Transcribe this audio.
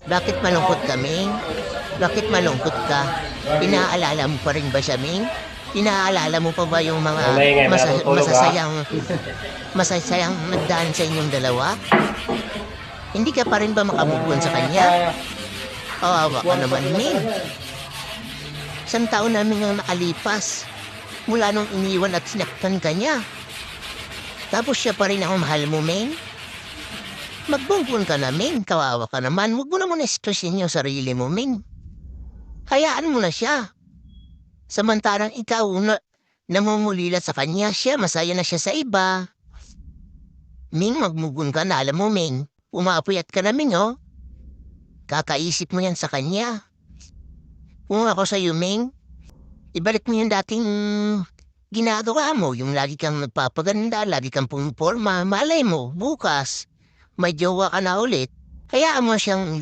Bakit malungkot ka, Ming? Bakit malungkot ka? Inaalala mo pa rin ba siya, Ming? Inaalala mo pa ba yung mga Maingay, matutulog ha. masasayang nagdaan sa inyong dalawa? Hindi ka pa rin ba makamove sa kanya? Kawawa ka naman, Ming. Isang taon namin ang nakalipas. Mula nung iniwan at sinaktan ka niya. Tapos siya pa rin ang mahal mo, Ming. Magbumbun ka na, Ming. Kawawa ka naman. Huwag mo naman estresin yung sarili mo, Ming. Hayaan mo na siya. Samantalang ikaw namumulila sa kanya, siya masaya na siya sa iba. Ming, magmugun ka na. Alam mo, Ming, umapuyat ka na, Ming, oh. Kakaisip mo yan sa kanya. Kung ako sa'yo, Ming, ibalik mo yung dating ginagawa mo. Yung lagi kang nagpapaganda, lagi kang pumuporma. Malay mo, bukas, may jowa ka na ulit. Hayaan mo siyang